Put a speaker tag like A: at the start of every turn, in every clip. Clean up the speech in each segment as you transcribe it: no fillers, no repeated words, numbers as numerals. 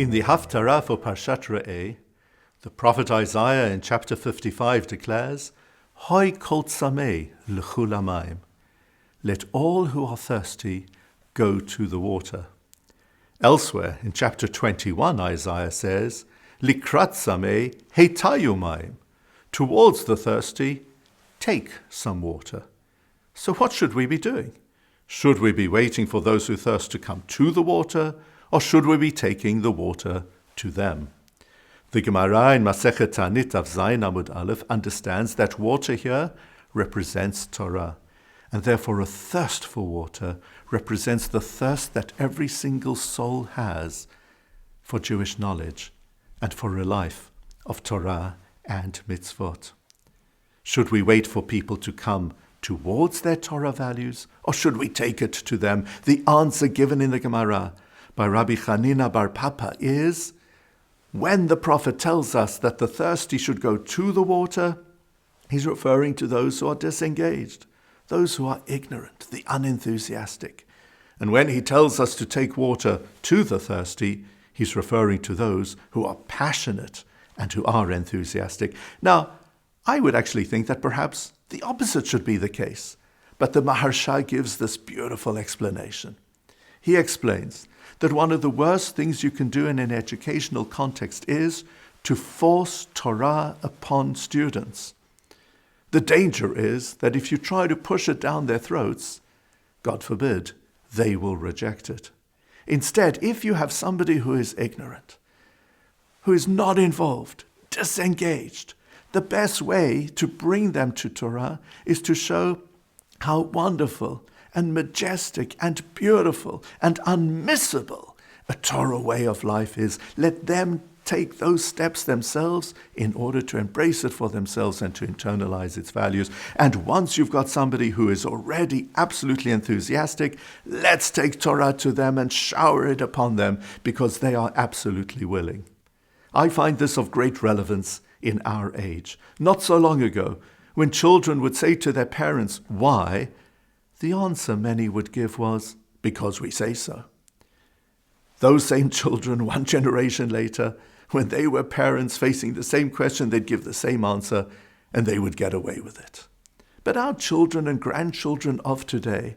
A: In the Haftarah for Parshat Re'eh, the prophet Isaiah in chapter 55 declares, Hoi kol tzamei l'chu lamayim. Let all who are thirsty go to the water. Elsewhere, in chapter 21, Isaiah says, Likrat tzamei heitayu mayim. Towards the thirsty, take some water. So what should we be doing? Should we be waiting for those who thirst to come to the water, or should we be taking the water to them? The Gemara in Masechet Tanit Av Zayin Amud Aleph understands that water here represents Torah, and therefore a thirst for water represents the thirst that every single soul has for Jewish knowledge and for a life of Torah and mitzvot. Should we wait for people to come towards their Torah values, or should we take it to them? The answer given in the Gemara by Rabbi Chanina bar Papa is, when the prophet tells us that the thirsty should go to the water, he's referring to those who are disengaged, those who are ignorant, the unenthusiastic. And when he tells us to take water to the thirsty, he's referring to those who are passionate and who are enthusiastic. Now, I would actually think that perhaps the opposite should be the case, but the Maharsha gives this beautiful explanation. He explains that one of the worst things you can do in an educational context is to force Torah upon students. The danger is that if you try to push it down their throats, God forbid, they will reject it. Instead, if you have somebody who is ignorant, who is not involved, disengaged, the best way to bring them to Torah is to show how wonderful and majestic and beautiful and unmissable a Torah way of life is. Let them take those steps themselves in order to embrace it for themselves and to internalize its values. And once you've got somebody who is already absolutely enthusiastic, let's take Torah to them and shower it upon them because they are absolutely willing. I find this of great relevance in our age. Not so long ago, when children would say to their parents, why? The answer many would give was, because we say so. Those same children, one generation later, when they were parents facing the same question, they'd give the same answer, and they would get away with it. But our children and grandchildren of today,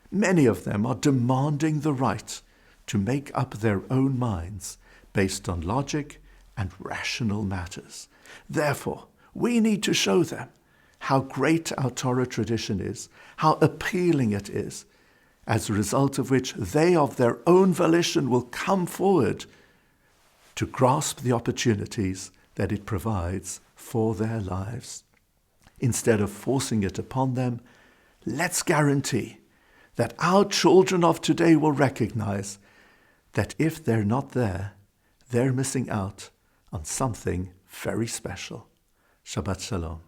A: many of them are demanding the right to make up their own minds based on logic and rational matters. Therefore, we need to show them how great our Torah tradition is, how appealing it is, as a result of which they of their own volition will come forward to grasp the opportunities that it provides for their lives. Instead of forcing it upon them, let's guarantee that our children of today will recognize that if they're not there, they're missing out on something very special. Shabbat Shalom.